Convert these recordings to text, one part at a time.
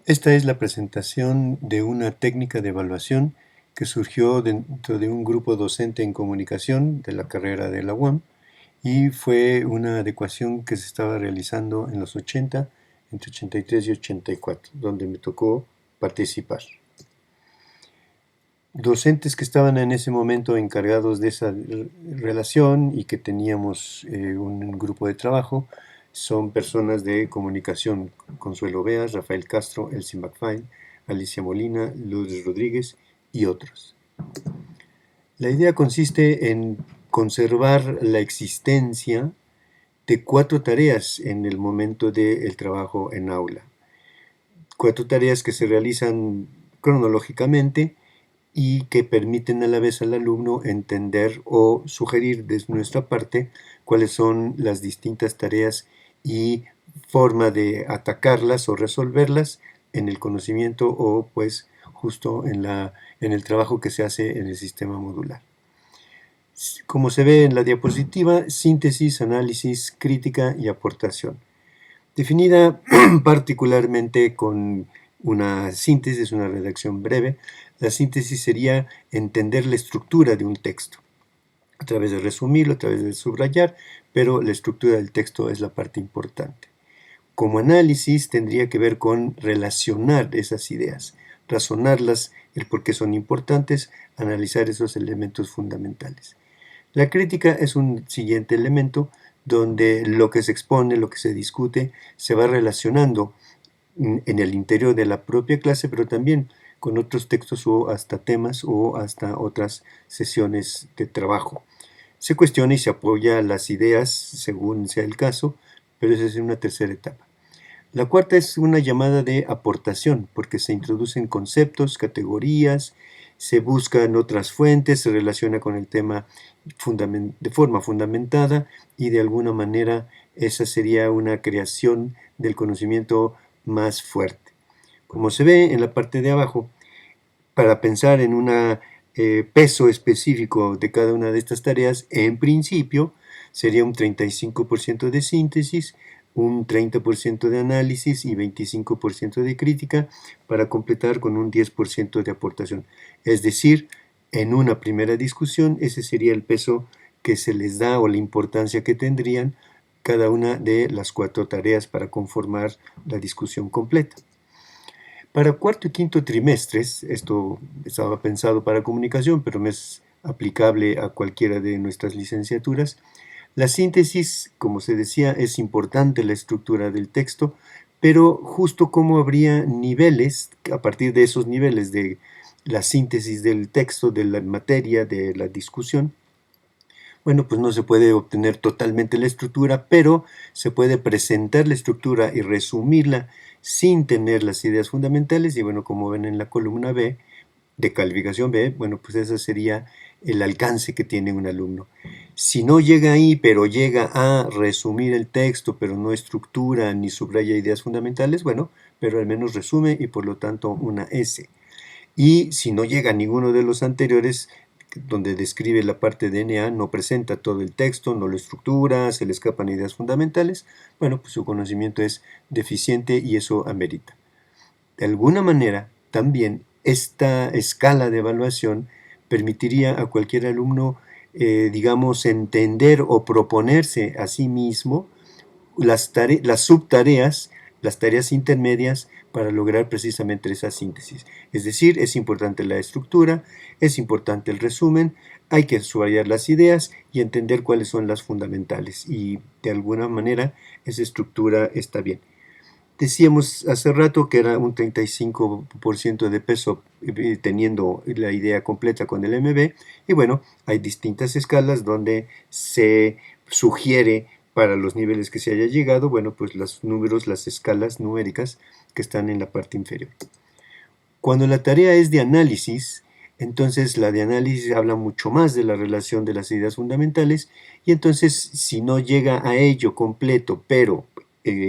Esta es la presentación de una técnica de evaluación que surgió dentro de un grupo docente en comunicación de la carrera de la UAM y fue una adecuación que se estaba realizando en los 80, entre 83 y 84, donde me tocó participar. Docentes que estaban en ese momento encargados de esa relación y que teníamos un grupo de trabajo son personas de comunicación: Consuelo Beas, Rafael Castro, Elsie McFine, Alicia Molina, Lourdes Rodríguez y otros. La idea consiste en conservar la existencia de 4 tareas en el momento del trabajo en aula. 4 tareas que se realizan cronológicamente y que permiten a la vez al alumno entender o sugerir desde nuestra parte cuáles son las distintas tareas y forma de atacarlas o resolverlas en el conocimiento o pues justo en el trabajo que se hace en el sistema modular. Como se ve en la diapositiva, síntesis, análisis, crítica y aportación. Definida particularmente con una síntesis, una redacción breve. La síntesis sería entender la estructura de un texto, a través de resumirlo, a través de subrayar, pero la estructura del texto es la parte importante. Como análisis tendría que ver con relacionar esas ideas, razonarlas, el por qué son importantes, analizar esos elementos fundamentales. La crítica es un siguiente elemento donde lo que se expone, lo que se discute, se va relacionando en el interior de la propia clase, pero también con otros textos o hasta temas o hasta otras sesiones de trabajo. Se cuestiona y se apoya las ideas según sea el caso, pero esa es una tercera etapa. La cuarta es una llamada de aportación, porque se introducen conceptos, categorías, se buscan otras fuentes, se relaciona con el tema de forma fundamentada y de alguna manera esa sería una creación del conocimiento más fuerte. Como se ve en la parte de abajo, para pensar en un peso específico de cada una de estas tareas, en principio sería un 35% de síntesis, un 30% de análisis y 25% de crítica, para completar con un 10% de aportación. Es decir, en una primera discusión ese sería el peso que se les da o la importancia que tendrían cada una de las 4 tareas para conformar la discusión completa. Para cuarto y quinto trimestres, esto estaba pensado para comunicación, pero me es aplicable a cualquiera de nuestras licenciaturas. La síntesis, como se decía, es importante la estructura del texto, pero justo como habría niveles, a partir de esos niveles de la síntesis del texto, de la materia, de la discusión, bueno, pues no se puede obtener totalmente la estructura, pero se puede presentar la estructura y resumirla sin tener las ideas fundamentales. Y bueno, como ven en la columna B, de calificación B, bueno, pues ese sería el alcance que tiene un alumno. Si no llega ahí, pero llega a resumir el texto, pero no estructura ni subraya ideas fundamentales, bueno, pero al menos resume y por lo tanto una S. Y si no llega a ninguno de los anteriores, donde describe la parte de NA, no presenta todo el texto, no lo estructura, se le escapan ideas fundamentales, bueno, pues su conocimiento es deficiente y eso amerita. De alguna manera, también esta escala de evaluación permitiría a cualquier alumno, digamos, entender o proponerse a sí mismo las subtareas, las tareas intermedias para lograr precisamente esa síntesis. Es decir, es importante la estructura, es importante el resumen, hay que subrayar las ideas y entender cuáles son las fundamentales, y de alguna manera esa estructura está bien. Decíamos hace rato que era un 35% de peso teniendo la idea completa con el MB, y bueno, hay distintas escalas donde se sugiere para los niveles que se haya llegado, bueno, pues los números, las escalas numéricas que están en la parte inferior. Cuando la tarea es de análisis, entonces la de análisis habla mucho más de la relación de las ideas fundamentales, y entonces si no llega a ello completo, pero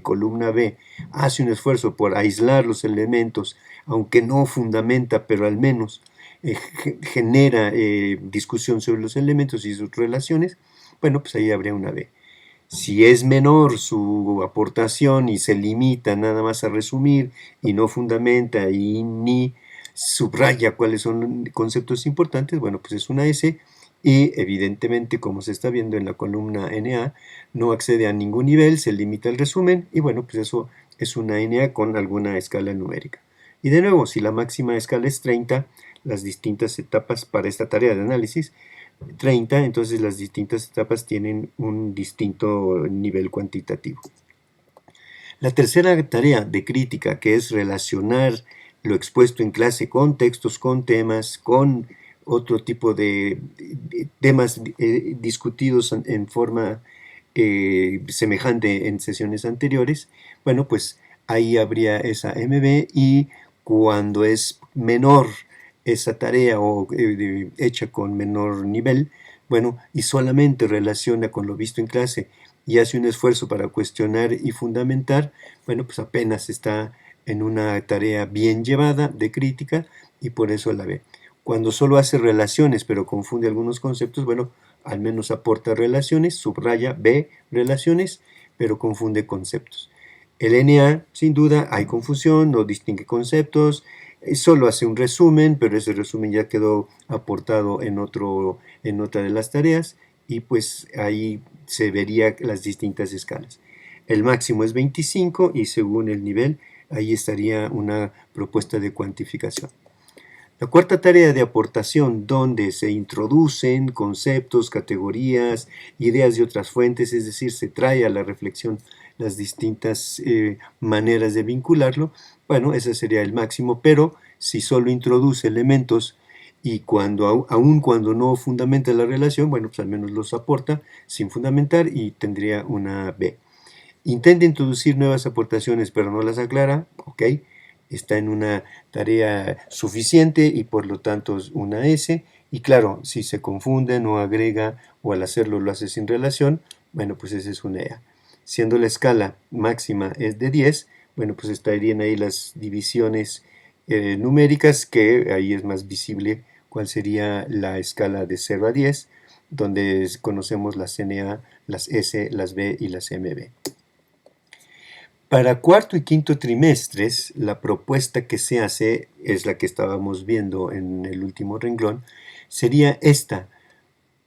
columna B hace un esfuerzo por aislar los elementos, aunque no fundamenta, pero al menos genera discusión sobre los elementos y sus relaciones, bueno, pues ahí habría una B. Si es menor su aportación y se limita nada más a resumir y no fundamenta y ni subraya cuáles son conceptos importantes, bueno, pues es una S y evidentemente, como se está viendo en la columna NA, no accede a ningún nivel, se limita al resumen y bueno, pues eso es una NA con alguna escala numérica. Y de nuevo, si la máxima escala es 30, las distintas etapas para esta tarea de análisis 30, entonces las distintas etapas tienen un distinto nivel cuantitativo. La tercera tarea de crítica, que es relacionar lo expuesto en clase con textos, con temas, con otro tipo de temas discutidos en forma semejante en sesiones anteriores, bueno, pues ahí habría esa MB y cuando es menor esa tarea o hecha con menor nivel, bueno, y solamente relaciona con lo visto en clase y hace un esfuerzo para cuestionar y fundamentar, bueno, pues apenas está en una tarea bien llevada de crítica y por eso la ve. Cuando solo hace relaciones pero confunde algunos conceptos, bueno, al menos aporta relaciones, subraya, ve relaciones, pero confunde conceptos. El NA, sin duda, hay confusión, no distingue conceptos, solo hace un resumen, pero ese resumen ya quedó aportado en otra de las tareas y pues ahí se vería las distintas escalas. El máximo es 25 y según el nivel, ahí estaría una propuesta de cuantificación. La cuarta tarea de aportación, donde se introducen conceptos, categorías, ideas de otras fuentes, es decir, se trae a la reflexión las distintas maneras de vincularlo, bueno, ese sería el máximo, pero si solo introduce elementos y aun cuando no fundamenta la relación, bueno, pues al menos los aporta sin fundamentar y tendría una B. Intenta introducir nuevas aportaciones, pero no las aclara, ok, está en una tarea suficiente y por lo tanto es una S. Y claro, si se confunde, no agrega o al hacerlo lo hace sin relación, bueno, pues esa es una EA. Siendo la escala máxima es de 10, bueno, pues estarían ahí las divisiones numéricas, que ahí es más visible cuál sería la escala de 0 a 10, donde conocemos las NA, las S, las B y las MB. Para cuarto y quinto trimestres, la propuesta que se hace es la que estábamos viendo en el último renglón, sería esta: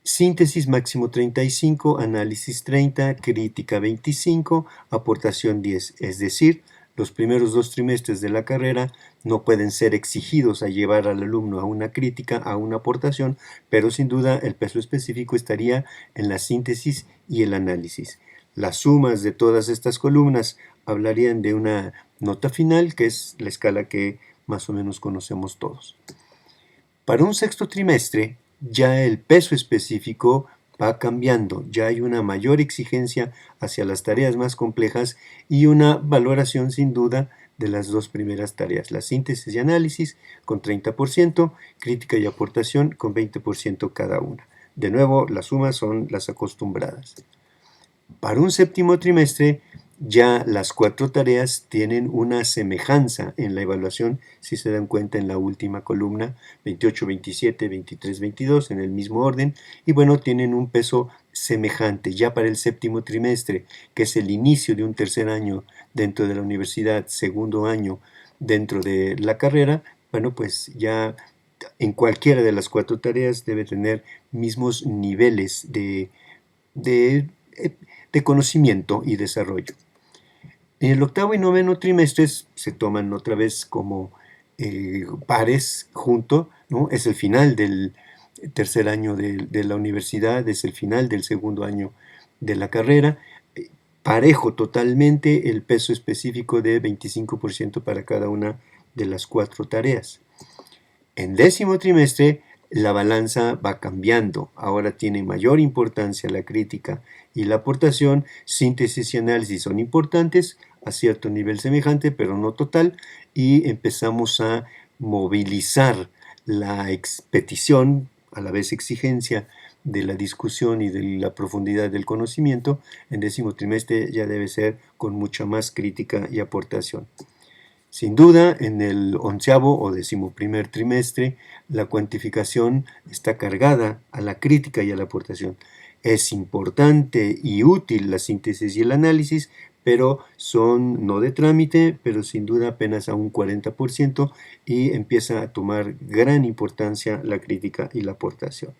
síntesis máximo 35, análisis 30, crítica 25, aportación 10. Es decir, los primeros 2 trimestres de la carrera no pueden ser exigidos a llevar al alumno a una crítica, a una aportación, pero sin duda el peso específico estaría en la síntesis y el análisis. Las sumas de todas estas columnas hablarían de una nota final, que es la escala que más o menos conocemos todos. Para un sexto trimestre, ya el peso específico va cambiando, ya hay una mayor exigencia hacia las tareas más complejas y una valoración sin duda de las dos primeras tareas, la síntesis y análisis con 30%, crítica y aportación con 20% cada una. De nuevo, las sumas son las acostumbradas. Para un séptimo trimestre, ya las 4 tareas tienen una semejanza en la evaluación, si se dan cuenta en la última columna, 28, 27, 23, 22, en el mismo orden, y bueno, tienen un peso semejante. Ya para el séptimo trimestre, que es el inicio de un tercer año dentro de la universidad, segundo año dentro de la carrera, bueno, pues ya en cualquiera de las 4 tareas debe tener mismos niveles de conocimiento y desarrollo. En el octavo y noveno trimestres se toman otra vez como pares junto, ¿no? Es el final del tercer año de la universidad, es el final del segundo año de la carrera, parejo totalmente, el peso específico de 25% para cada una de las 4 tareas. En décimo trimestre la balanza va cambiando, ahora tiene mayor importancia la crítica y la aportación, síntesis y análisis son importantes a cierto nivel semejante, pero no total, y empezamos a movilizar la petición, a la vez exigencia de la discusión y de la profundidad del conocimiento. En décimo trimestre ya debe ser con mucha más crítica y aportación. Sin duda, en el 11º o 11º trimestre, la cuantificación está cargada a la crítica y a la aportación. Es importante y útil la síntesis y el análisis, pero son no de trámite, pero sin duda apenas a un 40% y empieza a tomar gran importancia la crítica y la aportación.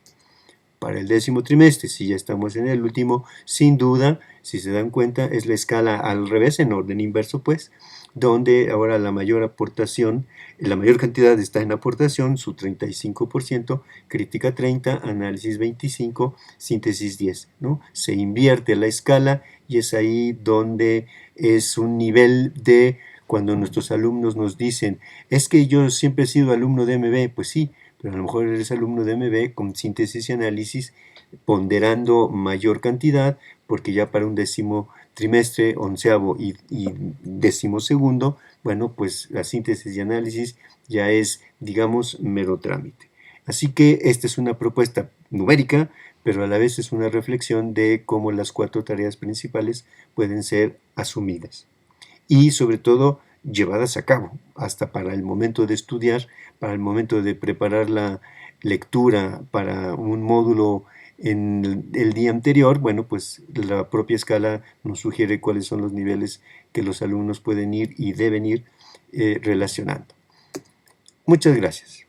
Para el 10º trimestre, si ya estamos en el último, sin duda, si se dan cuenta, es la escala al revés, en orden inverso, pues, donde ahora la mayor aportación, la mayor cantidad está en aportación, su 35%, crítica 30, análisis 25, síntesis 10, ¿no? Se invierte la escala y es ahí donde es un nivel de cuando nuestros alumnos nos dicen, es que yo siempre he sido alumno de MB, pues sí, pero a lo mejor eres alumno de MB con síntesis y análisis, ponderando mayor cantidad, porque ya para un 10º trimestre, 11º y 12º, bueno, pues la síntesis y análisis ya es, digamos, mero trámite. Así que esta es una propuesta numérica, pero a la vez es una reflexión de cómo las 4 tareas principales pueden ser asumidas y sobre todo llevadas a cabo, hasta para el momento de estudiar, para el momento de preparar la lectura para un módulo en el día anterior, bueno, pues la propia escala nos sugiere cuáles son los niveles que los alumnos pueden ir y deben ir relacionando. Muchas gracias.